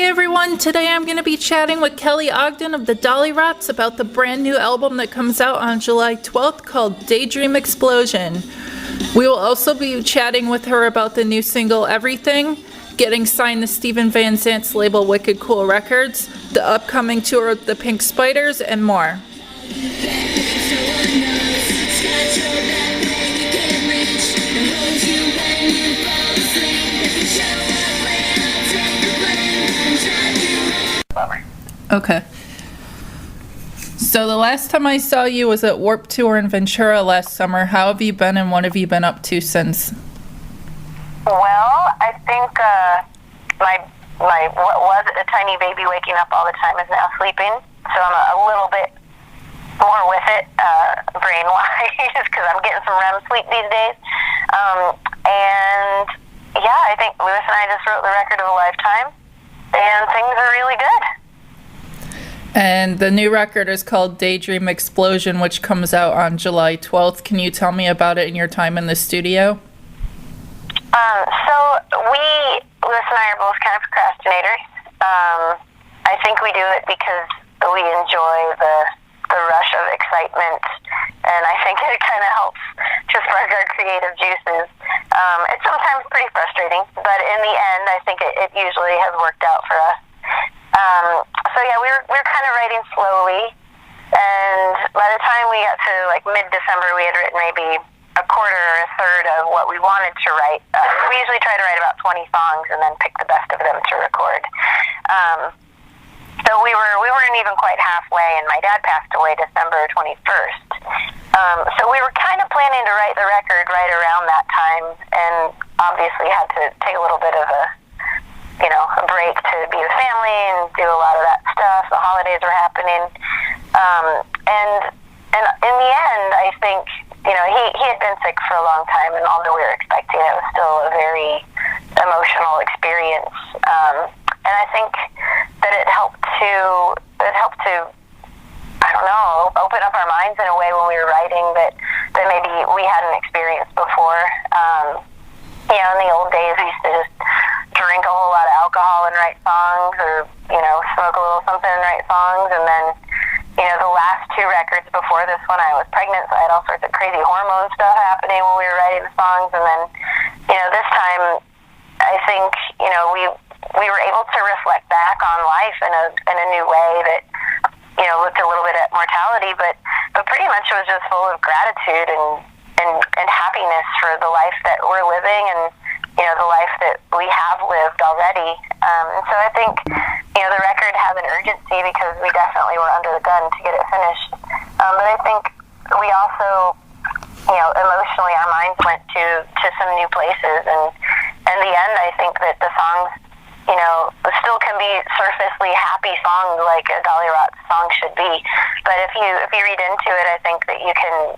everyone, today I'm going to be chatting with Kelly Ogden of the Dollyrots about the brand new album that comes out on July 12th called Daydream Explosion. We will also be chatting with her about the new single Everything, getting signed to Steven Van Zant's label Wicked Cool Records, the upcoming tour with the Pink Spiders, and more. Okay. So the last time I saw you was at Warped Tour in Ventura last summer. How have you been and what have you been up to since? Well, I think my what was a tiny baby waking up all the time is now sleeping, so I'm a little bit more with it brain-wise because I'm getting some REM sleep these days. And yeah, I think Lewis and I just wrote the record of a lifetime, and things are really good. And the new record is called Daydream Explosion, which comes out on July 12th. Can you tell me about it and your time in the studio? So Lewis and I are both kind of procrastinators. I think we do it because we enjoy the rush of excitement, and I think it kind of helps to spark our creative juices. It's sometimes pretty frustrating, but in the end, I think it usually has worked out for us. So yeah, we were kind of writing slowly, and by the time we got to like mid-December, we had written maybe a quarter or a third of what we wanted to write. We usually try to write about 20 songs and then pick the best of them to record. So we weren't even quite halfway, and my dad passed away December 21st. So we were kind of planning to write the record right around that time, and obviously had to take a little bit of a break to be with family and do a lot of that stuff. The holidays were happening. And in the end, I think, he had been sick for a long time, and although we were expecting, it was still a very emotional experience. And I think that it helped to, I don't know, open up our minds in a way when we were writing that maybe we hadn't experienced before. In the old days, we used to just drink a whole lot of alcohol and write songs, or, smoke a little something and write songs. And then, the last two records before this one, I was pregnant, so I had all sorts of crazy hormone stuff happening when we were writing the songs. And then, this time, I think, we were able to reflect back on life in a new way that, looked a little bit at mortality, but pretty much it was just full of gratitude and happiness for the life that we're living and, the life that we have lived already. And so I think, the record has an urgency because we definitely were under the gun to get it finished. But I think we also, emotionally our minds went to some new places. And in the end, I think that the songs, still can be surfacely happy songs like a Dollyrots song should be. But if you read into it, I think that you can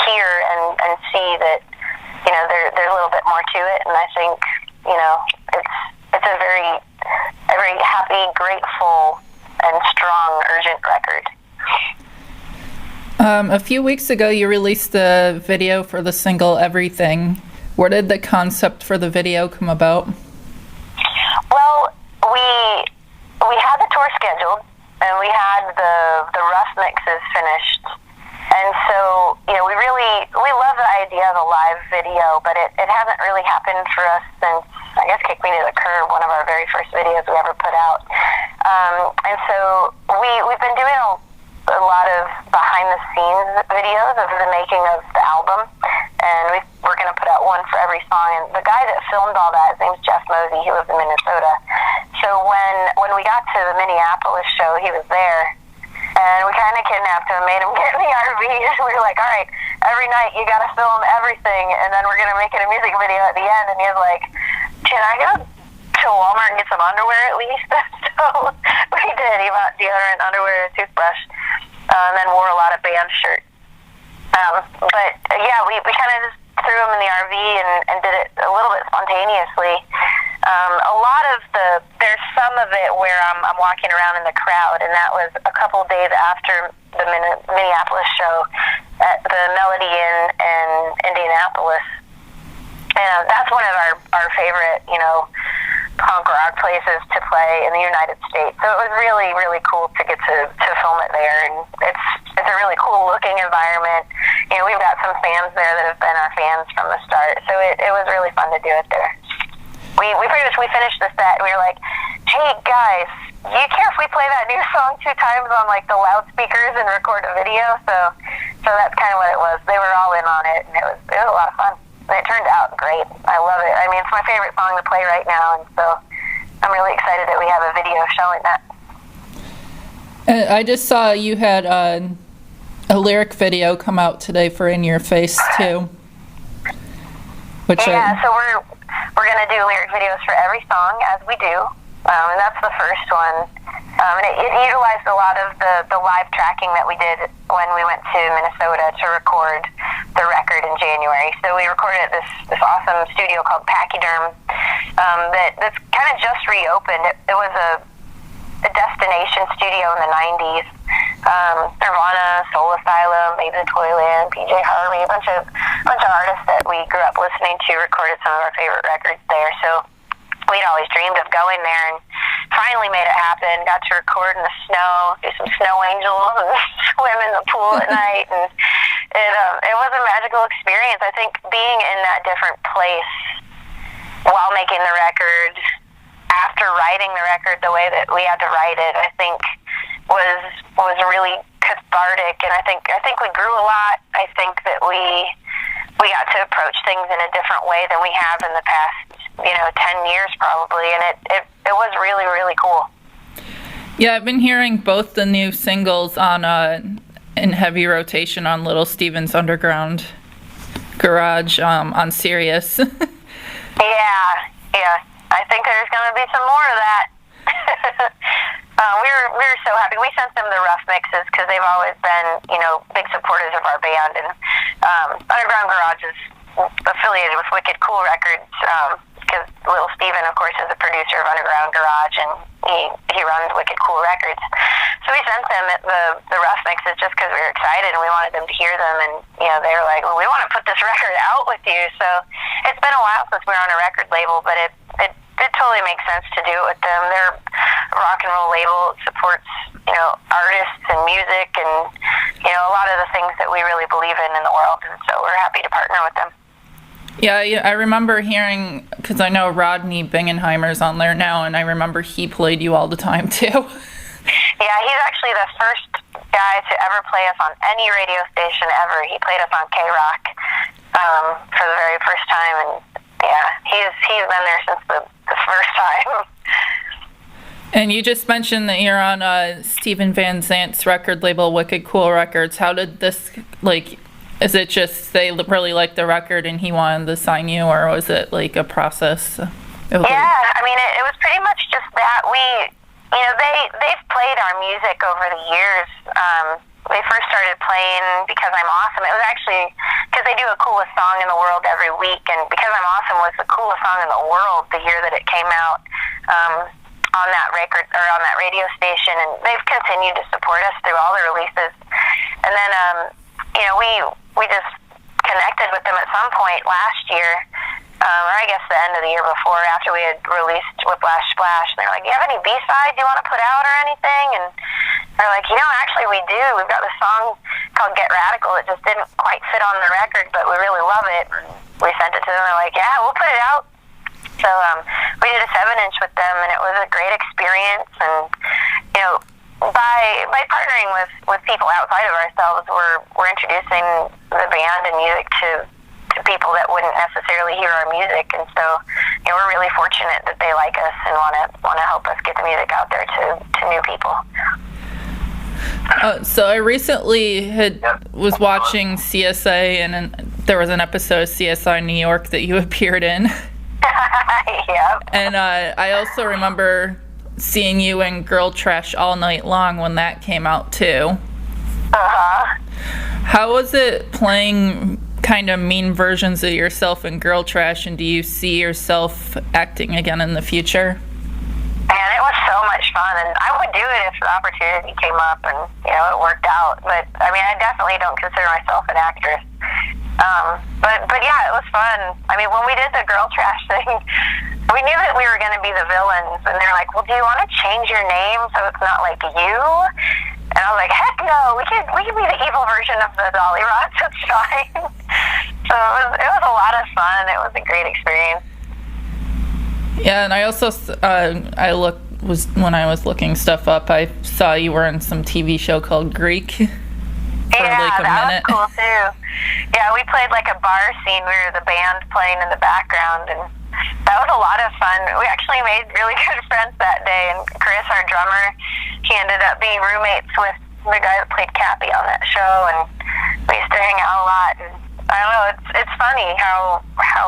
hear and see that, there's a little bit more to it, and I think, it's a very happy, grateful, and strong, urgent record. A few weeks ago, you released the video for the single Everything. Where did the concept for the video come about? Well, we had the tour scheduled, and we had the rough mixes finished. And so, we love the idea of a live video, but it hasn't really happened for us since, I guess, Kick Me to the Curb, one of our very first videos we ever put out. And so we've been doing a lot of behind-the-scenes videos of the making of the album, and we're going to put out one for every song. And the guy that filmed all that, his name's Jeff Mosey. He lives in Minnesota. So when we got to the Minneapolis show, he was there. And we kind of kidnapped him, made him get in the RV, and we were like, all right, every night you got to film everything, and then we're going to make it a music video at the end. And he was like, can I go to Walmart and get some underwear at least? So we did. He bought deodorant, underwear, and a toothbrush, and then wore a lot of band shirts. But yeah, we kind of just threw him in the RV and did it a little bit spontaneously. A lot of there's some of it where I'm walking around in the crowd, and that was a couple days after the Minneapolis show at the Melody Inn in Indianapolis. And that's one of our favorite, punk rock places to play in the United States. So it was really, really cool to get to film it there, and it's a really cool looking environment. You know, we've got some fans there that have been our fans from the start, so it was really fun to do it there. We pretty much finished the set and we were like, hey guys, do you care if we play that new song 2 times on like the loudspeakers and record a video? So that's kind of what it was. They were all in on it, and it was a lot of fun. And it turned out great. I love it. I mean, it's my favorite song to play right now, and so I'm really excited that we have a video showing that. I just saw you had a lyric video come out today for In Your Face too. So we're gonna do lyric videos for every song as we do, and that's the first one. And it utilized a lot of the live tracking that we did when we went to Minnesota to record the record in January. So we recorded at this awesome studio called Pachyderm that's kind of just reopened. It was a destination studio in the 90s. Nirvana, Soul Asylum, Babes in Toyland, PJ Harvey, a bunch of artists that we grew up listening to recorded some of our favorite records there. So we'd always dreamed of going there, and finally made it happen. Got to record in the snow, do some snow angels, and swim in the pool at night, and it was a magical experience. I think being in that different place while making the record, after writing the record the way that we had to write it, I think was really cathartic, and I think we grew a lot. I think that we got to approach things in a different way than we have in the past, 10 years probably, and it was really, really cool. Yeah, I've been hearing both the new singles on in heavy rotation on Little Steven's Underground Garage on Sirius. Yeah. I think there's going to be some more of that. We were so happy. We sent them the rough mixes because they've always been, big supporters of our band. And Underground Garage is affiliated with Wicked Cool Records because Little Steven, of course, is the producer of Underground Garage, and he runs Wicked Cool Records. So we sent them the rough mixes just because we were excited and we wanted them to hear them. And they were like, well, we want to put this record out with you. So it's been a while since we were on a record label, but it totally makes sense to do it with them. They're a rock and roll label. It supports, artists and music and, a lot of the things that we really believe in the world. And so we're happy to partner with them. Yeah, I remember hearing, because I know Rodney Bingenheimer's on there now, and I remember he played you all the time too. Yeah, he's actually the first guy to ever play us on any radio station ever. He played us on K-Rock for the very first time, and yeah, he's been there since the first time. And you just mentioned that you're on Steven Van Zandt's record label, Wicked Cool Records. How did this, is it just they really liked the record and he wanted to sign you, or was it like a process? Yeah, I mean, it was pretty much just that. They've played our music over the years. They first started playing Because I'm Awesome. It was actually because they do a coolest song in the world every week, and Because I'm Awesome was the coolest song in the world the year that it came out on that record or on that radio station, and they've continued to support us through all the releases. And then we just connected with them at some point last year, or I guess the end of the year before, after we had released Whiplash Splash. And they're like, do you have any B-sides you want to put out or anything? And they're like, actually we do. We've got this song called Get Radical. It just didn't quite fit on the record, but we really love it. And we sent it to them. They're like, yeah, we'll put it out. So we did a 7-inch with them, and it was a great experience. And, by partnering with people outside of ourselves, we're introducing the band and music to people that wouldn't necessarily hear our music, and so we're really fortunate that they like us and want to help us get the music out there to new people. So I recently was watching CSA, and there was an episode of CSI New York that you appeared in. Yep. And I also remember seeing you in Girl Trash All Night Long when that came out too. How was it playing kind of mean versions of yourself in Girl Trash, and do you see yourself acting again in the future? Man, it was so much fun, and I would do it if the opportunity came up and it worked out. But I mean, I definitely don't consider myself an actress. But yeah, it was fun. I mean, when we did the Girl Trash thing, we knew that we were going to be the villains, and they're like, well, do you want to change your name so it's not like you? And I was like, heck no, we could be the evil version of the Dollyrots, it's fine. So it was a lot of fun. It was a great experience. Yeah, and I also, when I was looking stuff up, I saw you were in some TV show called Greek for like a minute. That was cool too. Yeah, we played like a bar scene. We were the band playing in the background, and that was a lot of fun. We actually made really good friends that day, and Chris, our drummer, he ended up being roommates with the guy that played Cappy on that show, and we used to hang out a lot. And I don't know, it's funny how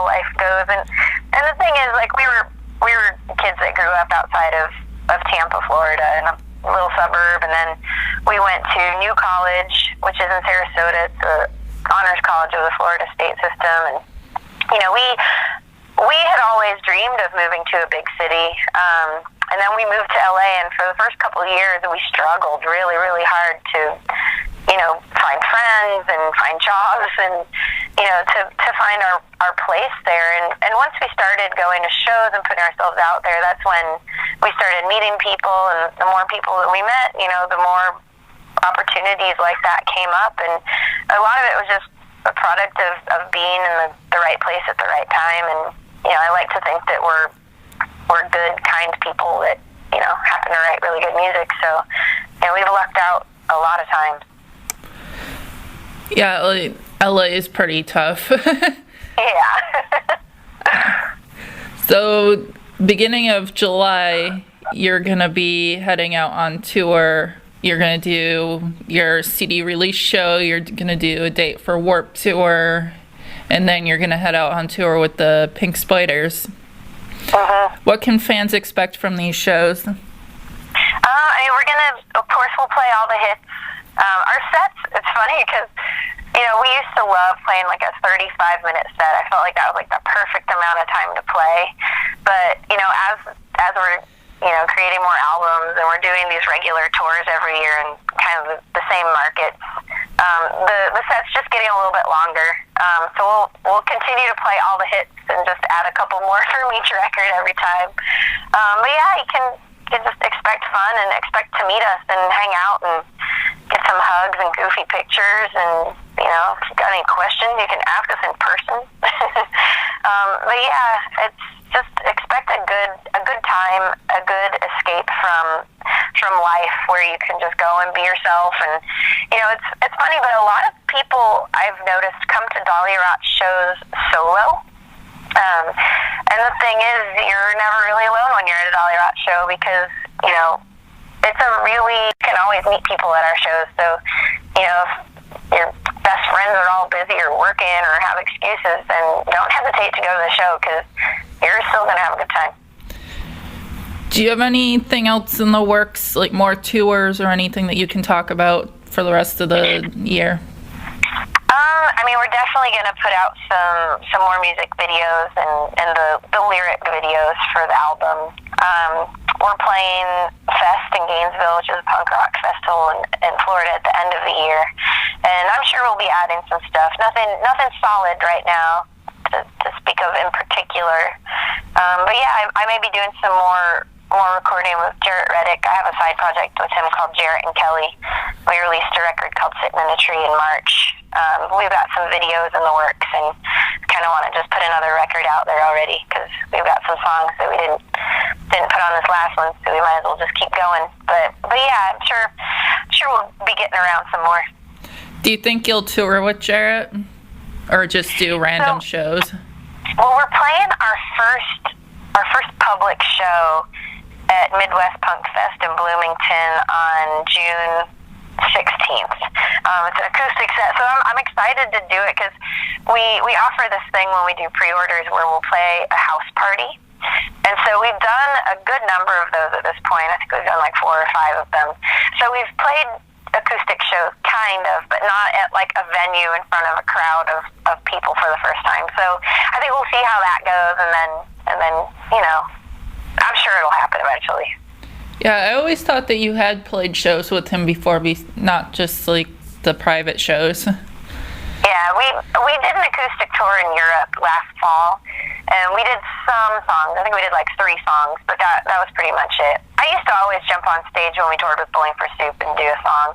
life goes. And the thing is, like, we were kids that grew up outside of Tampa, Florida, in a little suburb, and then we went to New College, which is in Sarasota. It's the honors college of the Florida state system, and you know, we had always dreamed of moving to a big city, and then we moved to LA, and for the first couple of years we struggled really, really hard to, you know, find friends and find jobs and, you know, to find our place there. And once we started going to shows and putting ourselves out there, that's when we started meeting people, and the more people that we met, you know, the more opportunities like that came up, and a lot of it was just a product of being in the right place at the right time. And you know, I like to think that we're good, kind people that, you know, happen to write really good music. So, you know, we've lucked out a lot of times. Yeah, LA is pretty tough. Yeah. So, beginning of July, you're gonna be heading out on tour. You're going to do your CD release show, you're going to do a date for Warped Tour, and then you're going to head out on tour with the Pink Spiders. What can fans expect from these shows? I mean, we're going to, of course, we'll play all the hits. Our sets, it's funny because, you know, we used to love playing like a 35-minute set. I felt like that was like the perfect amount of time to play. But, you know, as we're, you know, creating more albums, and we're doing these regular tours every year in kind of the same markets, the set's just getting a little bit longer. So we'll continue to play all the hits and just add a couple more from each record every time. But yeah, you can just expect fun and expect to meet us and hang out and get some hugs and goofy pictures. And, you know, if you've got any questions, you can ask us in person. But yeah, it's just expect a good time, a good escape from life where you can just go and be yourself. And you know, it's funny, but a lot of people I've noticed come to Dollyrots shows solo. And the thing is, you're never really alone when you're at a Dollyrots show, because, you know, you can always meet people at our shows. So, you know, if your best friends are all busy or working or have excuses, then don't hesitate to go to the show, because you're still going to have a good time. Do you have anything else in the works, like more tours or anything that you can talk about for the rest of the year? I mean, we're definitely going to put out some more music videos and the lyric videos for the album. We're playing Fest in Gainesville, which is a punk rock festival in Florida at the end of the year, and I'm sure we'll be adding some stuff. Nothing solid right now to speak of in particular. But yeah, I may be doing some more recording with Jarrett Reddick. I have a side project with him called Jarrett and Kelly. We released a record called Sitting in a Tree in March. We've got some videos in the works, and kind of want to just put another record out there already, because we've got some songs that we didn't put on this last one, so we might as well just keep going. But yeah, I'm sure we'll be getting around some more. Do you think you'll tour with Jarrett, or just do random shows? Well, we're playing our first public show at Midwest Punk Fest in Bloomington on June 16th. It's an acoustic set, so I'm excited to do it, because we offer this thing when we do pre-orders where we'll play a house party. And so we've done a good number of those at this point. I think we've done like 4 or 5 of them. So we've played acoustic shows, kind of, but not at like a venue in front of a crowd of people for the first time. So I think we'll see how that goes, and then you know, I'm sure it'll happen eventually. Yeah, I always thought that you had played shows with him before, not just like the private shows. Yeah, we did an acoustic tour in Europe last fall, and we did some songs. I think we did like 3 songs, but that was pretty much it. I used to always jump on stage when we toured with Bowling for Soup and do a song,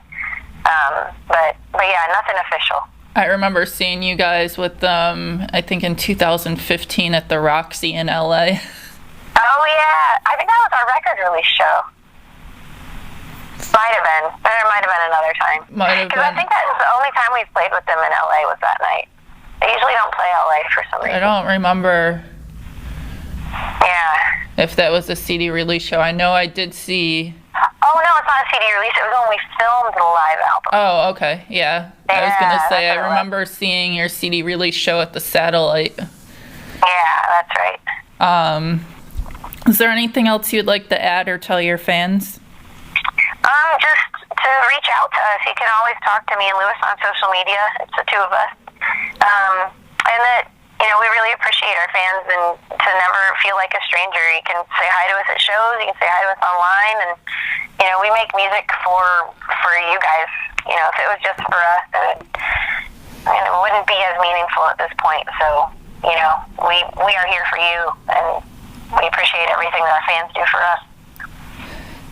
but yeah, nothing official. I remember seeing you guys with them, I think in 2015 at the Roxy in LA. Oh yeah, I think that was our record release show. Might have been. There might have been another time. Might have been. Because I think that was the only time we've played with them in LA was that night. They usually don't play LA for some reason. I don't remember Yeah. if that was a CD release show. I know I did see... Oh no, it's not a CD release. It was when we filmed the live album. Oh, okay. Yeah. I was going to Yeah, say, I that's what it remember seeing your CD release show at the Satellite. Yeah, that's right. Is there anything else you'd like to add or tell your fans? Just to reach out to us. You can always talk to me and Lewis on social media. It's the 2 of us. And that, we really appreciate our fans, and to never feel like a stranger. You can say hi to us at shows. You can say hi to us online. And, we make music for you guys. If it was just for us, it wouldn't be as meaningful at this point. So, we are here for you, and we appreciate everything that our fans do for us.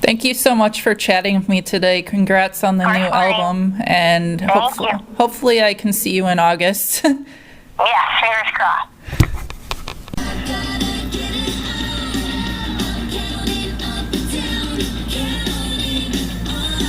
Thank you so much for chatting with me today. Congrats on the new album, and hopefully I can see you in August. Yeah, fingers crossed.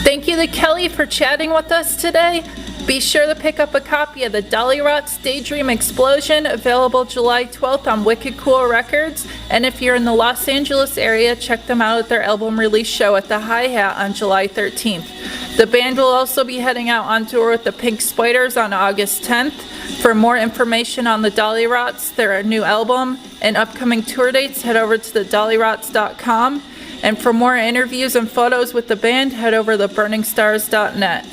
Thank you to Kelly for chatting with us today. Be sure to pick up a copy of the Dollyrots Daydream Explosion, available July 12th on Wicked Cool Records. And if you're in the Los Angeles area, check them out at their album release show at the Hi-Hat on July 13th. The band will also be heading out on tour with the Pink Spiders on August 10th. For more information on the Dollyrots, their new album, and upcoming tour dates, head over to thedollyrots.com. And for more interviews and photos with the band, head over to burningstars.net.